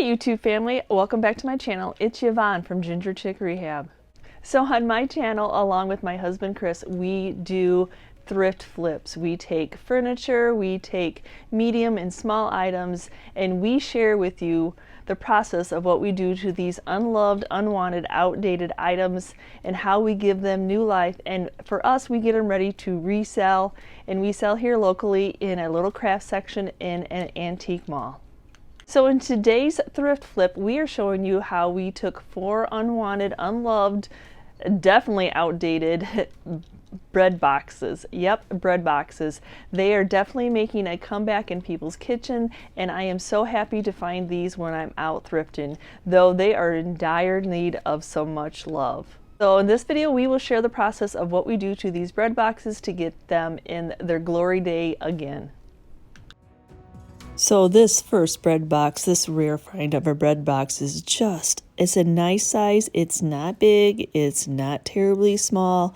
Hi YouTube family, welcome back to my channel. It's Yvonne from Ginger Chick Rehab. So on my channel, along with my husband Chris, we do thrift flips. We take furniture, we take medium and small items, and we share with you the process of what we do to these unloved, unwanted, outdated items and how we give them new life. And for us, we get them ready to resell, and we sell here locally in a little craft section in an antique mall. So in today's thrift flip, we are showing you how we took 4 unwanted, unloved, definitely outdated bread boxes. Yep, bread boxes. They are definitely making a comeback in people's kitchen, and I am so happy to find these when I'm out thrifting, though they are in dire need of so much love. So in this video, we will share the process of what we do to these bread boxes to get them in their glory day again. So this first bread box, this rare find of a bread box is it's a nice size. It's not big. It's not terribly small.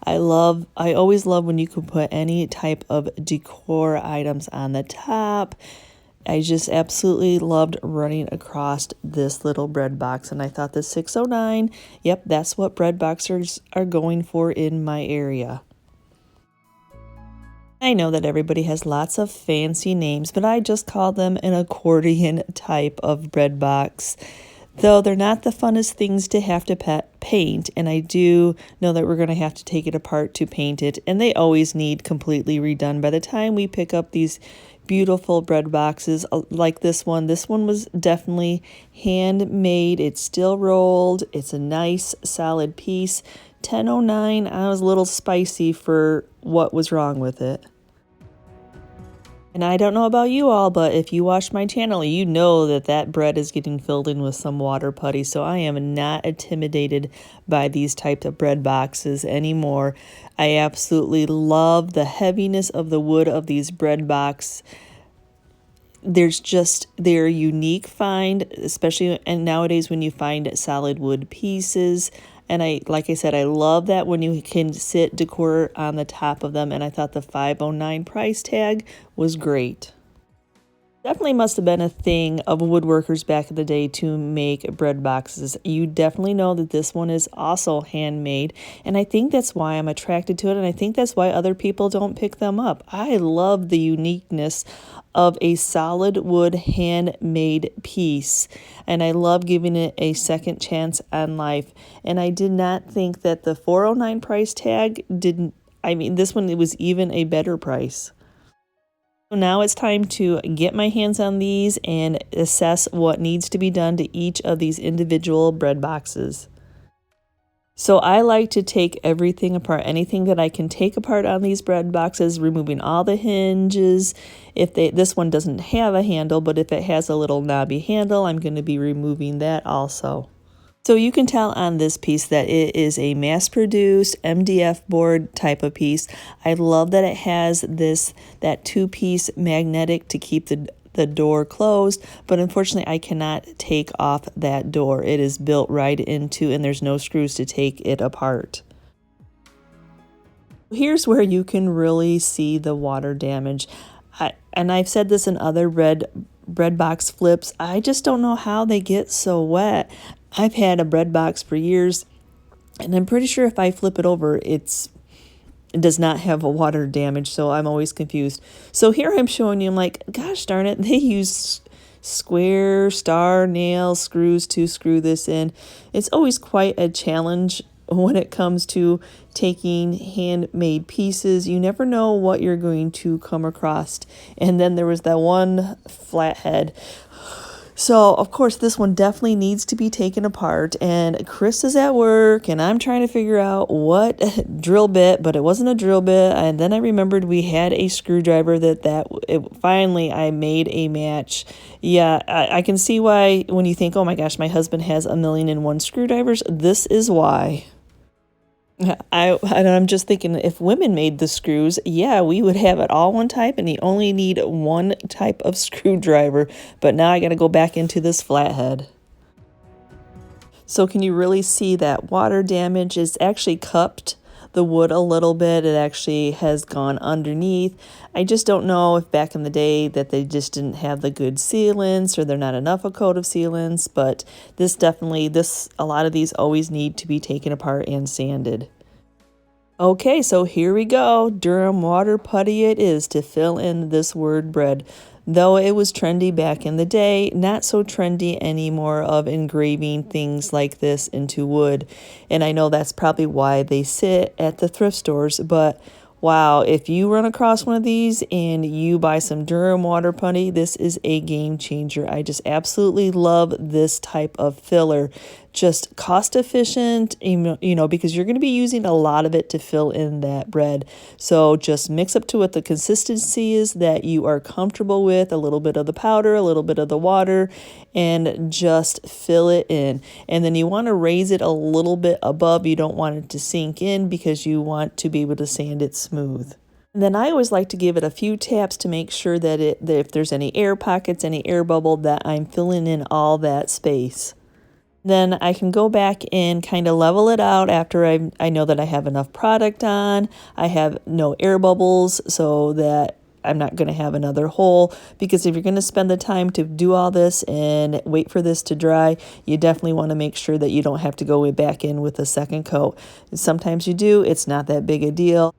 I always love when you can put any type of decor items on the top. I just absolutely loved running across this little bread box, and I thought the 609, yep, that's what bread boxers are going for in my area. I know that everybody has lots of fancy names, but I just call them an accordion type of bread box. Though they're not the funnest things to have to paint, and I do know that we're going to have to take it apart to paint it, and they always need completely redone by the time we pick up these beautiful bread boxes like this one. This one was definitely handmade. It's still rolled. It's a nice solid piece. 1009, I was a little spicy for what was wrong with it. And I don't know about you all, but if you watch my channel, you know that that bread is getting filled in with some water putty. So I am not intimidated by these types of bread boxes anymore. I absolutely love the heaviness of the wood of these bread boxes. They're unique find, especially and nowadays when you find solid wood pieces. And like I said, I love that when you can sit decor on the top of them. And I thought the $509 price tag was great. Definitely must have been a thing of woodworkers back in the day to make bread boxes. You definitely know that this one is also handmade, and I think that's why I'm attracted to it, and I think that's why other people don't pick them up. I love the uniqueness of a solid wood handmade piece, and I love giving it a second chance on life. And I did not think that the $409 price tag this one, it was even a better price. So now it's time to get my hands on these and assess what needs to be done to each of these individual bread boxes. So I like to take everything apart, anything that I can take apart on these bread boxes, removing all the hinges. This one doesn't have a handle, but if it has a little knobby handle, I'm going to be removing that also. So you can tell on this piece that it is a mass-produced MDF board type of piece. I love that it has that 2-piece magnetic to keep the door closed, but unfortunately I cannot take off that door. It is built right into, and there's no screws to take it apart. Here's where you can really see the water damage. And I've said this in other bread box flips, I just don't know how they get so wet. I've had a bread box for years, and I'm pretty sure if I flip it over, it does not have a water damage, so I'm always confused. So here I'm showing you, I'm like, gosh darn it, they use square star nail screws to screw this in. It's always quite a challenge when it comes to taking handmade pieces. You never know what you're going to come across. And then there was that one flathead. So, of course, this one definitely needs to be taken apart, and Chris is at work, and I'm trying to figure out what drill bit, but it wasn't a drill bit, and then I remembered we had a screwdriver finally I made a match. Yeah, I can see why when you think, oh my gosh, my husband has 1,000,001 screwdrivers, this is why. I'm just thinking, if women made the screws, yeah, we would have it all one type, and you only need one type of screwdriver. But now I got to go back into this flathead. So can you really see that water damage is actually cupped the wood a little bit. It actually has gone underneath. I just don't know if back in the day that they just didn't have the good sealants or they're not enough a coat of sealants, but this definitely, a lot of these always need to be taken apart and sanded. Okay, so here we go. Durham water putty it is to fill in this word bread. Though it was trendy back in the day, not so trendy anymore of engraving things like this into wood. And I know that's probably why they sit at the thrift stores, but wow, if you run across one of these and you buy some Durham water putty, this is a game changer. I just absolutely love this type of filler. Just cost efficient, because you're going to be using a lot of it to fill in that bread. So just mix up to what the consistency is that you are comfortable with, a little bit of the powder, a little bit of the water, and just fill it in. And then you want to raise it a little bit above. You don't want it to sink in because you want to be able to sand it smooth. And then I always like to give it a few taps to make sure that if there's any air pockets, any air bubble, that I'm filling in all that space. Then I can go back and kind of level it out after I know that I have enough product on. I have no air bubbles so that I'm not going to have another hole, because if you're going to spend the time to do all this and wait for this to dry, you definitely want to make sure that you don't have to go back in with a second coat. Sometimes you do. It's not that big a deal.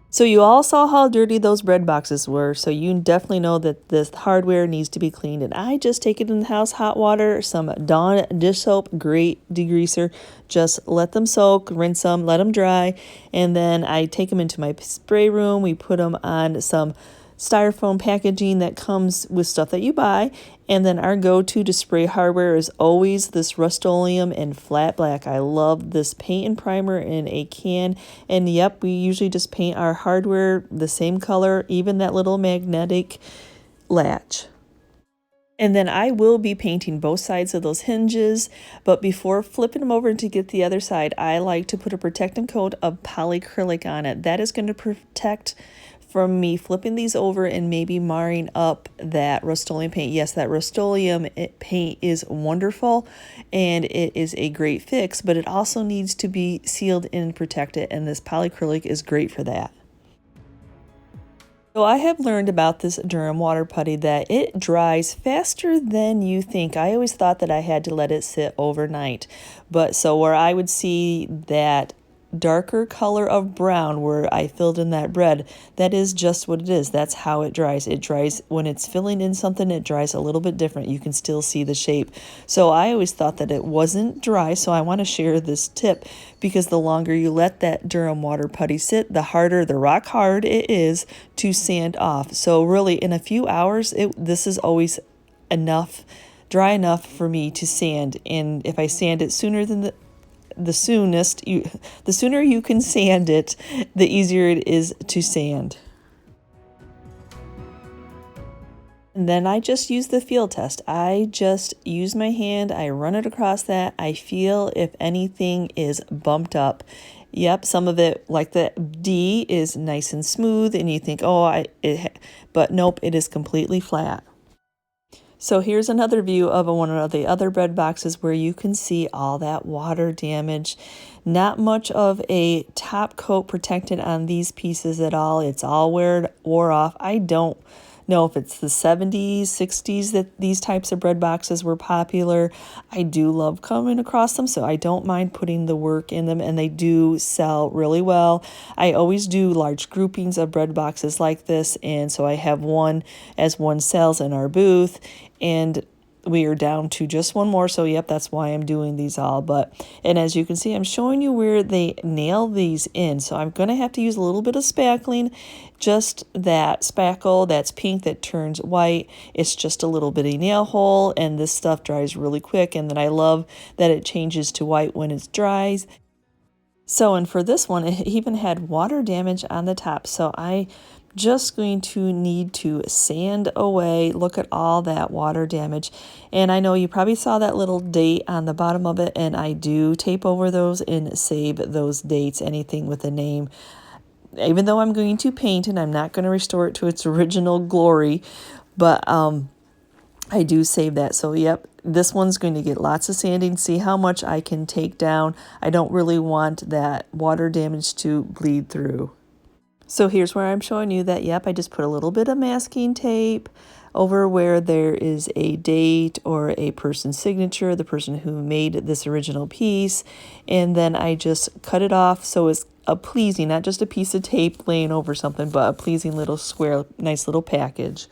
So you all saw how dirty those bread boxes were, so you definitely know that this hardware needs to be cleaned. And I just take it in the house, hot water, some Dawn dish soap, great degreaser. Just let them soak, rinse them, let them dry, and then I take them into my spray room. We put them on some styrofoam packaging that comes with stuff that you buy. And then our go-to to spray hardware is always this Rust-Oleum and flat black. I love this paint and primer in a can. And yep, we usually just paint our hardware the same color, even that little magnetic latch. And then I will be painting both sides of those hinges, but before flipping them over to get the other side, I like to put a protectant coat of polycrylic on it. That is going to protect from me flipping these over and maybe marring up that Rust-Oleum paint. Yes, that Rust-Oleum paint is wonderful and it is a great fix, but it also needs to be sealed and protected, and this polycrylic is great for that. So I have learned about this Durham water putty that it dries faster than you think. I always thought that I had to let it sit overnight, but so where I would see that darker color of brown where I filled in that bread, that is just what it is. That's how it dries. It dries when it's filling in something, it dries a little bit different. You can still see the shape. So I always thought that it wasn't dry, so I want to share this tip, because the longer you let that Durham water putty sit, the harder, the rock hard it is to sand off. So really in a few hours, this is always dry enough for me to sand. And if I sand it sooner than the sooner you can sand it, the easier it is to sand. And then I just use the feel test. I just use my hand, I run it across that, I feel if anything is bumped up. Yep, some of it, like the D, is nice and smooth, and you think, but nope, it is completely flat. So here's another view of one of the other bread boxes where you can see all that water damage. Not much of a top coat protected on these pieces at all. It's all wore off. I don't know if it's the 70s, 60s that these types of bread boxes were popular. I do love coming across them, so I don't mind putting the work in them, and they do sell really well. I always do large groupings of bread boxes like this, and so I have one sells in our booth, and we are down to just one more, so yep, that's why I'm doing these all. And as you can see, I'm showing you where they nail these in, so I'm going to have to use a little bit of spackling, just that spackle that's pink that turns white. It's just a little bitty nail hole, and this stuff dries really quick, and then I love that it changes to white when it dries. So, and for this one, it even had water damage on the top, so I just going to need to sand away. Look at all that water damage. And I know you probably saw that little date on the bottom of it, and I do tape over those and save those dates, anything with a name. Even though I'm going to paint and I'm not going to restore it to its original glory, but I do save that. So yep, this one's going to get lots of sanding. See how much I can take down. I don't really want that water damage to bleed through. So here's where I'm showing you that, yep, I just put a little bit of masking tape over where there is a date or a person's signature, the person who made this original piece, and then I just cut it off so it's a pleasing, not just a piece of tape laying over something, but a pleasing little square, nice little package.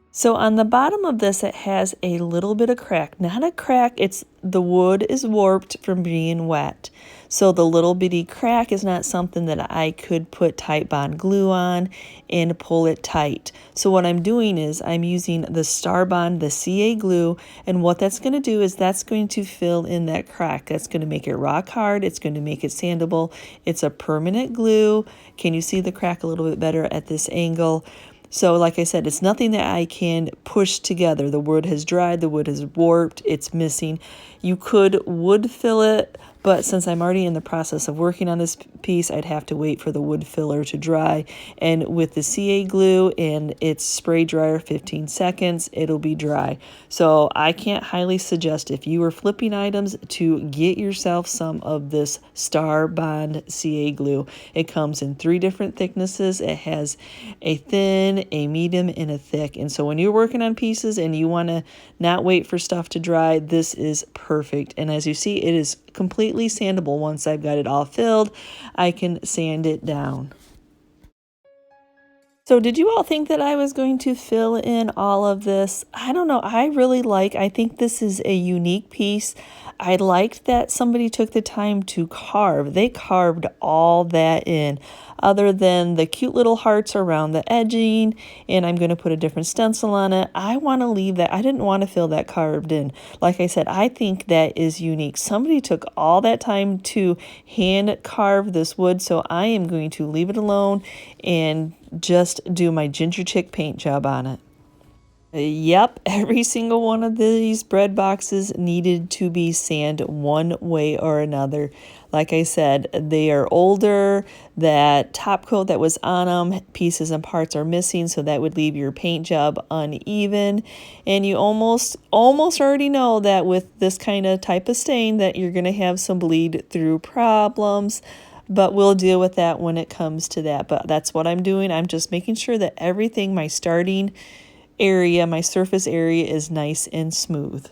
So on the bottom of this, it has a little bit of crack. Not a crack, it's the wood is warped from being wet. So the little bitty crack is not something that I could put Titebond glue on and pull it tight. So what I'm doing is I'm using the Starbond, the CA glue, and what that's going to do is that's going to fill in that crack. That's going to make it rock hard. It's going to make it sandable. It's a permanent glue. Can you see the crack a little bit better at this angle? So like I said, it's nothing that I can push together. The wood has dried, the wood has warped, it's missing. You could wood fill it, but since I'm already in the process of working on this piece, I'd have to wait for the wood filler to dry. And with the CA glue and its spray dryer 15 seconds, it'll be dry. So I can't highly suggest, if you are flipping items, to get yourself some of this Starbond CA glue. It comes in 3 different thicknesses. It has a thin, a medium, and a thick. And so when you're working on pieces and you want to not wait for stuff to dry, this is perfect. And as you see, it is completely sandable. Once I've got it all filled, I can sand it down. So did you all think that I was going to fill in all of this? I don't know. I think this is a unique piece. I liked that somebody took the time to carve. They carved all that in, other than the cute little hearts around the edging, and I'm going to put a different stencil on it. I want to leave that. I didn't want to fill that carved in. Like I said, I think that is unique. Somebody took all that time to hand carve this wood, so I am going to leave it alone and just do my ginger chick paint job on it. Yep, every single one of these bread boxes needed to be sanded one way or another. Like I said, they are older. That top coat that was on them, pieces and parts are missing, so that would leave your paint job uneven. And you almost already know that with this kind of type of stain that you're going to have some bleed through problems. But we'll deal with that when it comes to that. But that's what I'm doing. I'm just making sure that everything, my starting area, my surface area, is nice and smooth.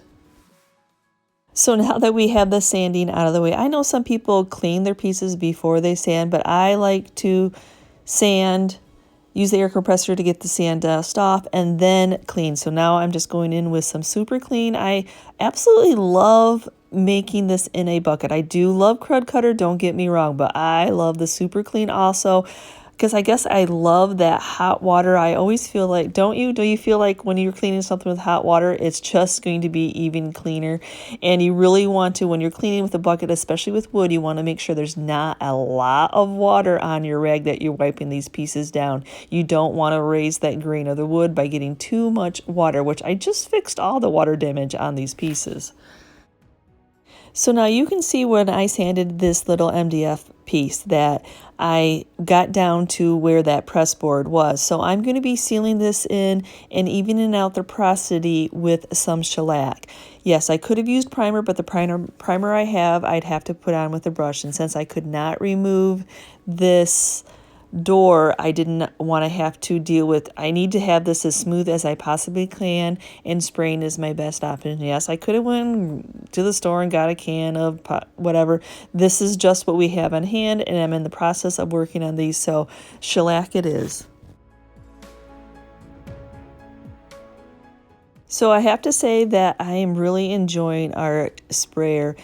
So now that we have the sanding out of the way, I know some people clean their pieces before they sand, but I like to sand, use the air compressor to get the sand dust off, and then clean. So now I'm just going in with some super clean. I absolutely love making this in a bucket. I do love Crud Cutter, don't get me wrong, but I love the super clean also, because I guess I love that hot water. I always feel like, don't you? Do you feel like when you're cleaning something with hot water, it's just going to be even cleaner? And you really want to, when you're cleaning with a bucket, especially with wood, you want to make sure there's not a lot of water on your rag that you're wiping these pieces down. You don't want to raise that grain of the wood by getting too much water, which I just fixed all the water damage on these pieces. So now you can see when I sanded this little MDF piece that I got down to where that press board was. So I'm going to be sealing this in and evening out the porosity with some shellac. Yes, I could have used primer, but the primer I have, I'd have to put on with a brush. And since I could not remove this door, I didn't want to have to deal with, I need to have this as smooth as I possibly can, and spraying is my best option. Yes, I could have went to the store and got a can of whatever. This is just what we have on hand, and I'm in the process of working on these, so shellac it is. So I have to say that I am really enjoying our sprayer.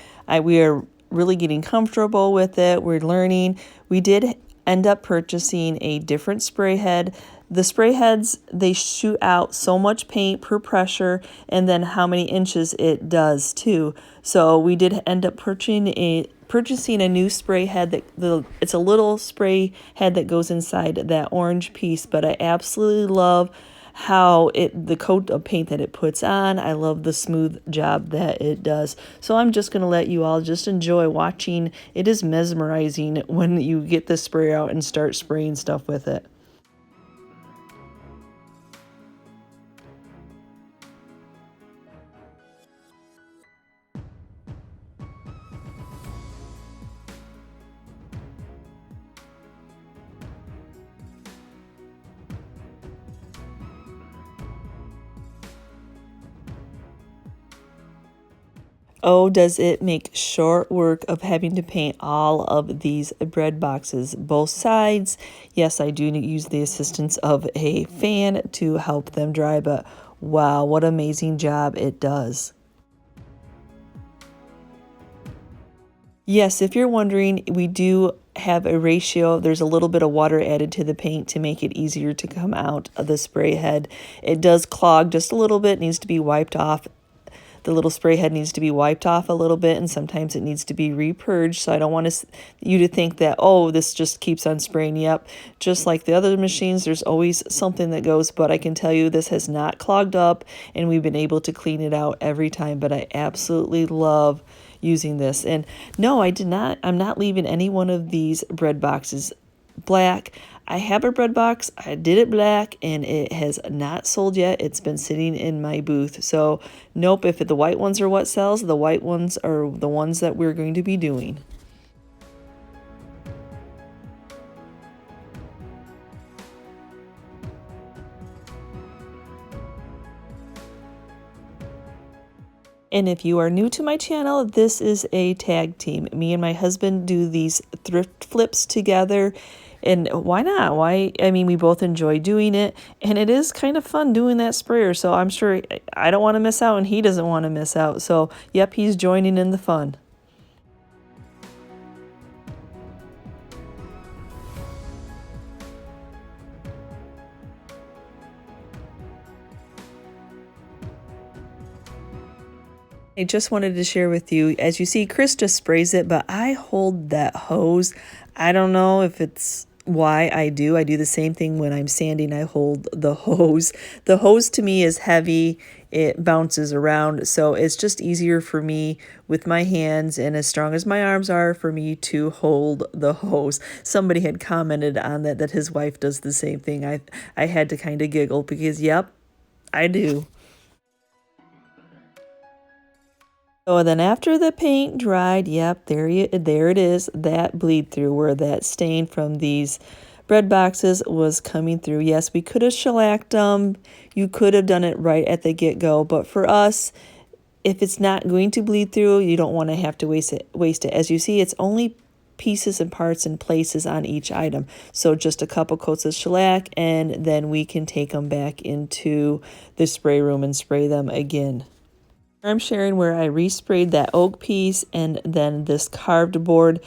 We are really getting comfortable with it. We're learning. We did end up purchasing a different spray head. The spray heads, they shoot out so much paint per pressure, and then how many inches it does too. So we did end up purchasing a new spray head. It's a little spray head that goes inside that orange piece, but I absolutely love how the coat of paint that it puts on. I love the smooth job that it does. So I'm just going to let you all just enjoy watching. It is mesmerizing when you get the spray out and start spraying stuff with it. Oh, does it make short work of having to paint all of these bread boxes, both sides. Yes, I do use the assistance of a fan to help them dry, but wow, what an amazing job it does. Yes, if you're wondering, we do have a ratio. There's a little bit of water added to the paint to make it easier to come out of the spray head. It does clog just a little bit, needs to be wiped off. The little spray head needs to be wiped off a little bit, and sometimes it needs to be repurged. So I don't want you to think that, oh, this just keeps on spraying. Yep, just like the other machines, there's always something that goes, but I can tell you this has not clogged up, and we've been able to clean it out every time. But I absolutely love using this. And no, I'm not leaving any one of these bread boxes black. I have a bread box. I did it black, and it has not sold yet. It's been sitting in my booth. So nope, if the white ones are what sells, the white ones are the ones that we're going to be doing. And if you are new to my channel, this is a tag team. Me and my husband do these thrift flips together. And why not? Why? I mean, we both enjoy doing it. And it is kind of fun doing that sprayer. So I'm sure I don't want to miss out, and he doesn't want to miss out. So, yep, he's joining in the fun. I just wanted to share with you, as you see, Chris just sprays it, but I hold that hose. I don't know if it's why I do. I do the same thing when I'm sanding. I hold the hose. The hose to me is heavy. It bounces around, so it's just easier for me with my hands, and as strong as my arms are, for me to hold the hose. Somebody had commented on that his wife does the same thing. I had to kind of giggle because, yep, I do. So then after the paint dried, yep, there it is, that bleed through where that stain from these bread boxes was coming through. Yes, we could have shellacked them. You could have done it right at the get-go, but for us, if it's not going to bleed through, you don't want to have to waste it. As you see, it's only pieces and parts and places on each item. So just a couple coats of shellac, and then we can take them back into the spray room and spray them again. I'm sharing where I resprayed that oak piece and then this carved board.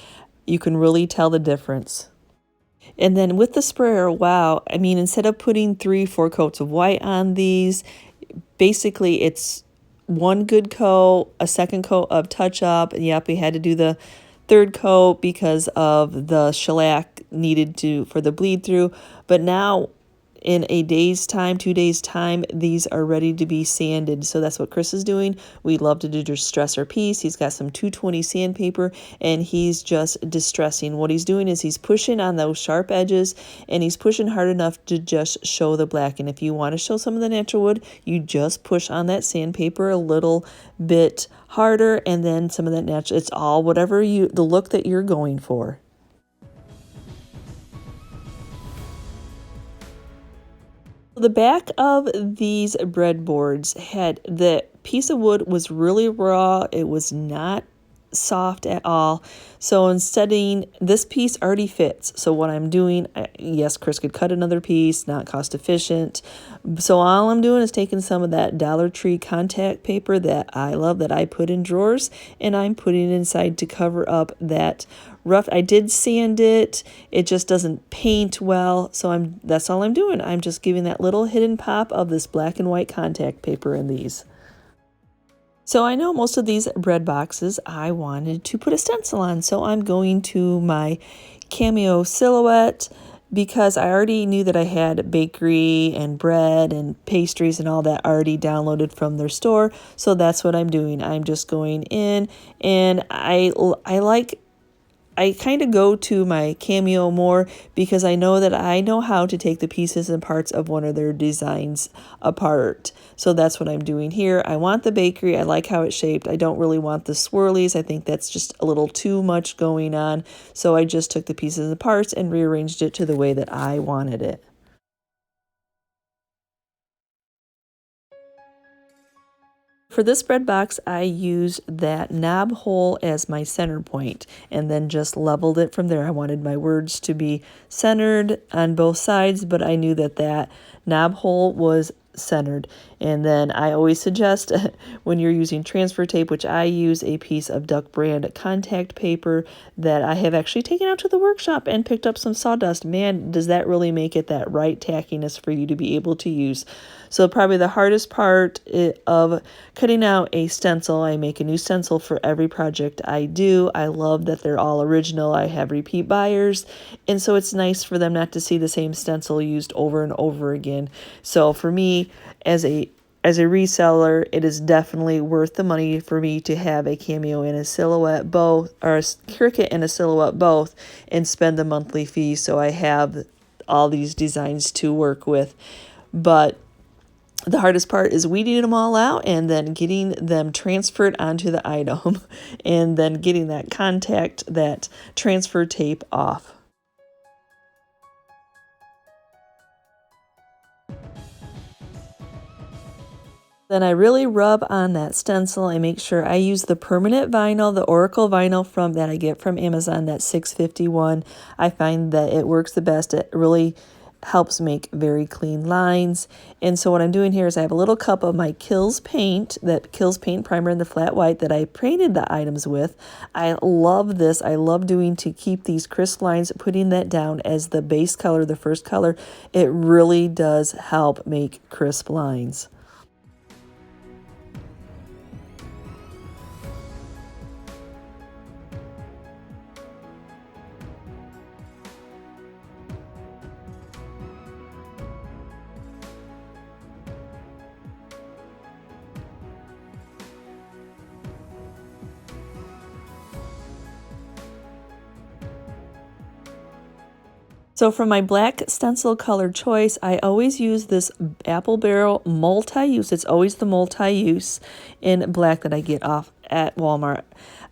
You can really tell the difference. And then with the sprayer, wow, I mean, instead of putting 3-4 coats of white on these, basically it's one good coat, a second coat of touch up, and yep, we had to do the third coat because of the shellac needed for the bleed through. But now in a day's time, 2 days time, these are ready to be sanded. So that's what Chris is doing. We love to do distressor piece. He's got some 220 sandpaper, and he's just distressing. What he's doing is he's pushing on those sharp edges, and he's pushing hard enough to just show the black. And if you want to show some of the natural wood, you just push on that sandpaper a little bit harder, and then some of that natural. It's all whatever the look that you're going for. The back of these breadboards had the piece of wood was really raw. It was not soft at all. So instead, this piece already fits. So what I'm doing, yes, Chris could cut another piece, not cost efficient. So all I'm doing is taking some of that Dollar Tree contact paper that I love, that I put in drawers, and I'm putting it inside to cover up that rough. I did sand it. It just doesn't paint well. So that's all I'm doing. I'm just giving that little hidden pop of this black and white contact paper in these. So I know most of these bread boxes I wanted to put a stencil on, so I'm going to my Cameo silhouette because I already knew that I had bakery and bread and pastries and all that already downloaded from their store. So that's what I'm doing. I'm just going in, and I kind of go to my Cameo more because I know that I know how to take the pieces and parts of one of their designs apart. So that's what I'm doing here. I want the bakery. I like how it's shaped. I don't really want the swirlies. I think that's just a little too much going on. So I just took the pieces and parts and rearranged it to the way that I wanted it. For this spread box, I used that knob hole as my center point and then just leveled it from there. I wanted my words to be centered on both sides, but I knew that that knob hole was centered. And then I always suggest when you're using transfer tape, which I use a piece of Duck brand contact paper that I have actually taken out to the workshop and picked up some sawdust. Man, does that really make it that right tackiness for you to be able to use. So probably the hardest part of cutting out a stencil, I make a new stencil for every project I do. I love that they're all original. I have repeat buyers, and so it's nice for them not to see the same stencil used over and over again. So for me, as a reseller, it is definitely worth the money for me to have a Cameo and a Silhouette both, or a Cricut and a Silhouette both, and spend the monthly fee so I have all these designs to work with. But the hardest part is weeding them all out and then getting them transferred onto the item and then getting that contact, that transfer tape off. Then I really rub on that stencil. I make sure I use the permanent vinyl, the Oracal vinyl that I get from Amazon, that 651. I find that it works the best. It really helps make very clean lines. And so what I'm doing here is I have a little cup of my Kills paint, that Kills paint primer in the flat white that I painted the items with. I love this. I love doing to keep these crisp lines, putting that down as the base color, the first color. It really does help make crisp lines. So for my black stencil color choice, I always use this Apple Barrel multi-use. It's always the multi-use in black that I get off at Walmart.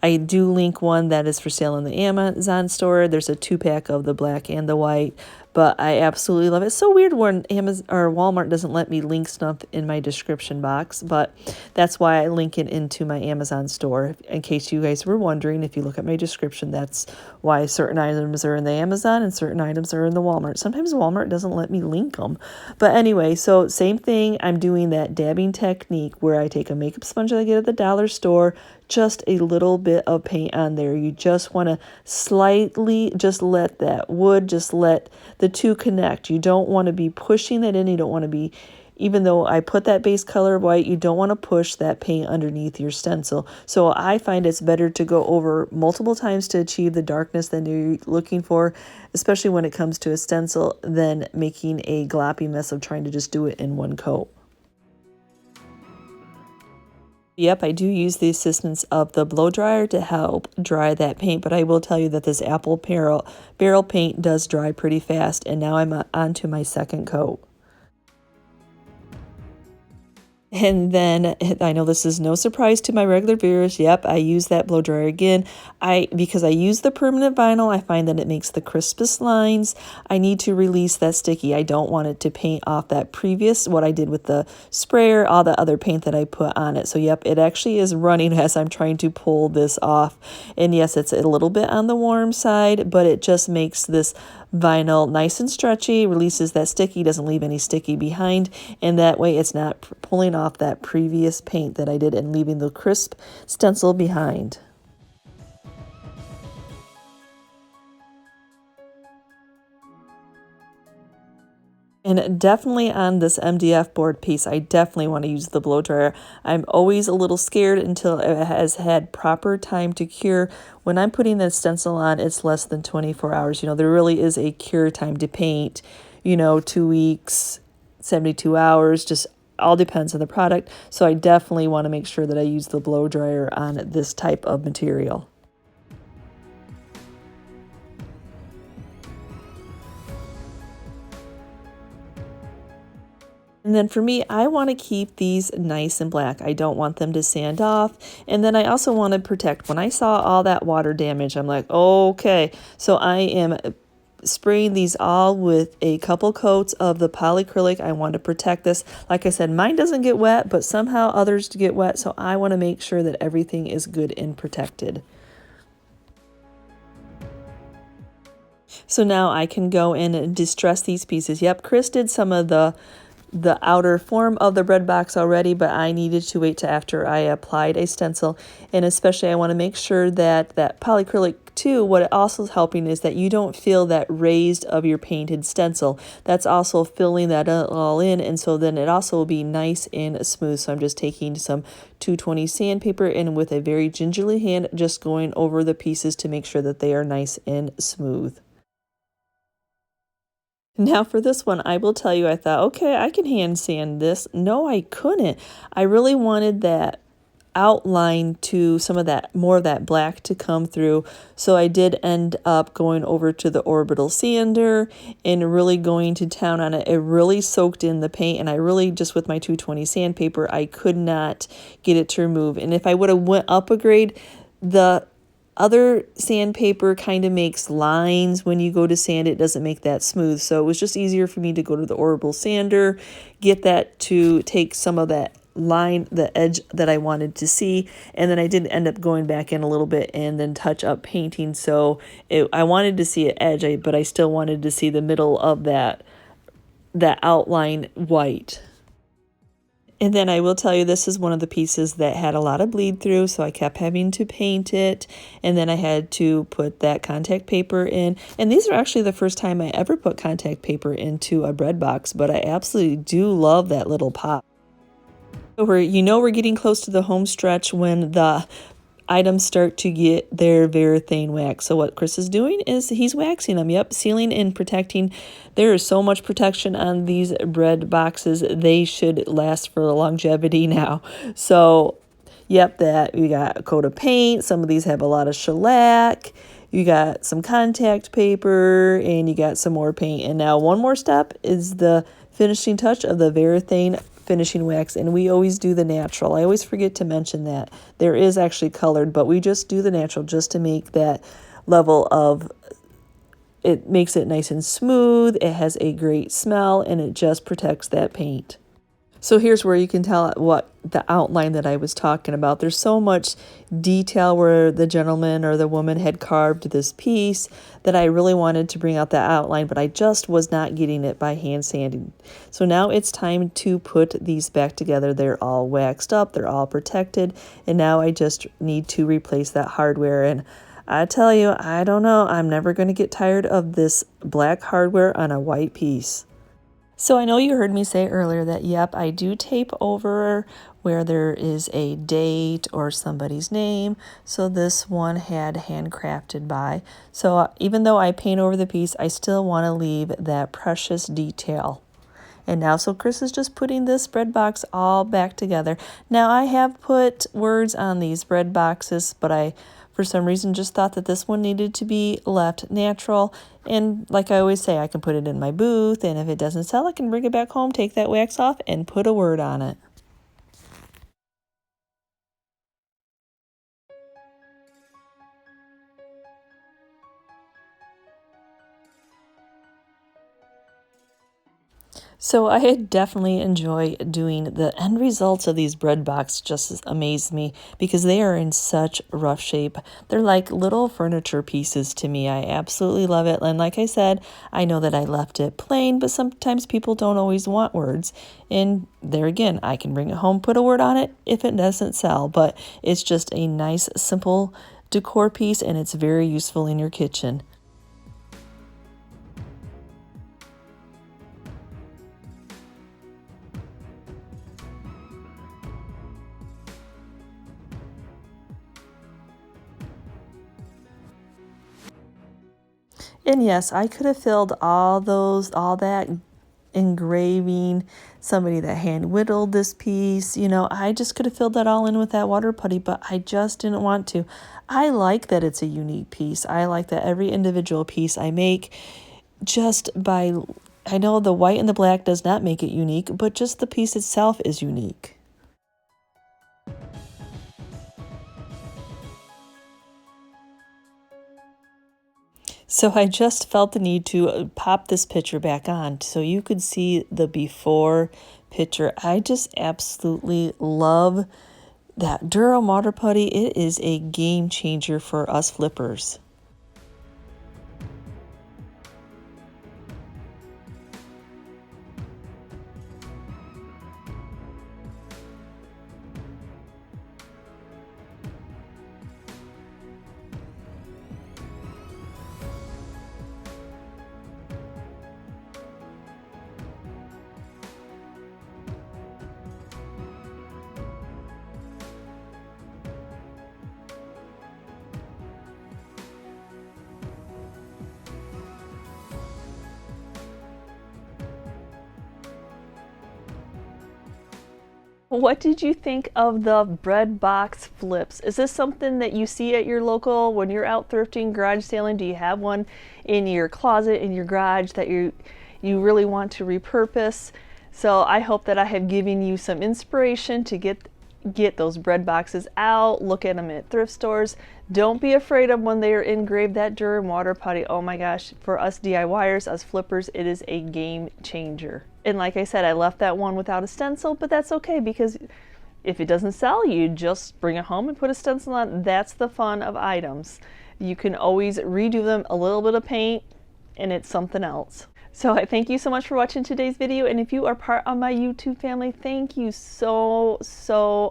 I do link one that is for sale in the Amazon store. There's a 2-pack of the black and the white, but I absolutely love it. It's so weird when Amazon or Walmart doesn't let me link stuff in my description box, but that's why I link it into my Amazon store. In case you guys were wondering, if you look at my description, that's why certain items are in the Amazon and certain items are in the Walmart. Sometimes Walmart doesn't let me link them. But anyway, so same thing. I'm doing that dabbing technique where I take a makeup sponge that I get at the dollar store, just a little bit of paint on there. You just want to slightly just let that wood, just let the two connect. You don't want to be pushing that in. You don't want to be, even though I put that base color of white, you don't want to push that paint underneath your stencil. So I find it's better to go over multiple times to achieve the darkness that you're looking for, especially when it comes to a stencil, than making a gloppy mess of trying to just do it in one coat. Yep, I do use the assistance of the blow dryer to help dry that paint, but I will tell you that this Apple Barrel paint does dry pretty fast, and now I'm on to my second coat. And then I know this is no surprise to my regular viewers. Yep, I use that blow dryer again. Because I use the permanent vinyl, I find that it makes the crispest lines. I need to release that sticky. I don't want it to paint off that previous, what I did with the sprayer, all the other paint that I put on it. So yep, it actually is running as I'm trying to pull this off. And yes, it's a little bit on the warm side, but it just makes this vinyl nice and stretchy, releases that sticky, doesn't leave any sticky behind, and that way it's not pulling off that previous paint that I did and leaving the crisp stencil behind. And definitely on this MDF board piece, I definitely want to use the blow dryer. I'm always a little scared until it has had proper time to cure. When I'm putting the stencil on, it's less than 24 hours. You know, there really is a cure time to paint, 2 weeks, 72 hours, just all depends on the product. So I definitely want to make sure that I use the blow dryer on this type of material. And then for me, I want to keep these nice and black. I don't want them to sand off. And then I also want to protect. When I saw all that water damage, I'm like, okay. So I am spraying these all with a couple coats of the polycrylic. I want to protect this. Like I said, mine doesn't get wet, but somehow others get wet, so I want to make sure that everything is good and protected. So now I can go in and distress these pieces. Yep, Chris did some of the outer form of the bread box already, but I needed to wait till after I applied a stencil. And especially I want to make sure that that polycrylic too, what it also is helping is that you don't feel that raised of your painted stencil. That's also filling that all in, and so then it also will be nice and smooth. So I'm just taking some 220 sandpaper and with a very gingerly hand just going over the pieces to make sure that they are nice and smooth. Now for this one, I will tell you, I thought, okay, I can hand sand this. No, I couldn't. I really wanted that outline to some of that, more of that black to come through. So I did end up going over to the orbital sander and really going to town on it. It really soaked in the paint, and I really just with my 220 sandpaper, I could not get it to remove. And if I would have went up a grade, the other sandpaper kind of makes lines when you go to sand. It doesn't make that smooth. So it was just easier for me to go to the orbital sander, get that to take some of that line, the edge that I wanted to see, and then I did end up going back in a little bit and then touch up painting. So I wanted to see an edge, but I still wanted to see the middle of that outline white. And then I will tell you, this is one of the pieces that had a lot of bleed through, so I kept having to paint it, and then I had to put that contact paper in. And these are actually the first time I ever put contact paper into a bread box, but I absolutely do love that little pop. We're getting close to the home stretch when the items start to get their Varathane wax. So what Chris is doing is he's waxing them. Yep, sealing and protecting. There is so much protection on these bread boxes. They should last for longevity now. So, yep, that you got a coat of paint. Some of these have a lot of shellac. You got some contact paper, and you got some more paint. And now one more step is the finishing touch of the Varathane finishing wax, and we always do the natural. I always forget to mention that. There is actually colored, but we just do the natural just to make that level of, it makes it nice and smooth, it has a great smell, and it just protects that paint. So here's where you can tell what the outline that I was talking about. There's so much detail where the gentleman or the woman had carved this piece that I really wanted to bring out that outline, but I just was not getting it by hand sanding. So now it's time to put these back together. They're all waxed up, they're all protected, and now I just need to replace that hardware. And I tell you, I don't know, I'm never going to get tired of this black hardware on a white piece. So I know you heard me say earlier that, yep, I do tape over where there is a date or somebody's name. So this one had handcrafted by. So even though I paint over the piece, I still want to leave that precious detail. And now, so Chris is just putting this bread box all back together. Now I have put words on these bread boxes, but I, for some reason, just thought that this one needed to be left natural. And like I always say, I can put it in my booth, and if it doesn't sell, I can bring it back home, take that wax off, and put a word on it. So I definitely enjoy doing the end results of these bread boxes. Just amaze me because they are in such rough shape. They're like little furniture pieces to me. I absolutely love it. And like I said, I know that I left it plain, but sometimes people don't always want words. And there again, I can bring it home, put a word on it if it doesn't sell, but it's just a nice, simple decor piece, and it's very useful in your kitchen. And yes, I could have filled all that engraving, somebody that hand whittled this piece, I just could have filled that all in with that water putty, but I just didn't want to. I like that it's a unique piece. I like that every individual piece I make, I know the white and the black does not make it unique, but just the piece itself is unique. So I just felt the need to pop this picture back on so you could see the before picture. I just absolutely love that Durham water putty. It is a game changer for us flippers. What did you think of the bread box flips? Is this something that you see at your local when you're out thrifting, garage sailing? Do you have one in your closet, in your garage that you really want to repurpose? So I hope that I have given you some inspiration to get those bread boxes out, look at them at thrift stores. Don't be afraid of when they are engraved that Durham water putty. Oh my gosh, for us DIYers, us flippers, it is a game changer. And like I said, I left that one without a stencil, but that's okay because if it doesn't sell, you just bring it home and put a stencil on. That's the fun of items. You can always redo them, a little bit of paint, and it's something else. So I thank you so much for watching today's video, and if you are part of my YouTube family, thank you so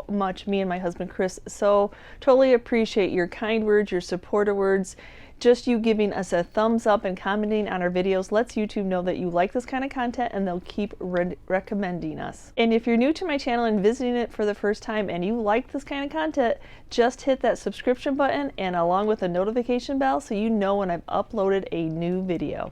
much. Me and my husband Chris so totally appreciate your kind words, your supportive words. Just you giving us a thumbs up and commenting on our videos lets YouTube know that you like this kind of content, and they'll keep recommending us. And if you're new to my channel and visiting it for the first time and you like this kind of content, just hit that subscription button and along with a notification bell so you know when I've uploaded a new video.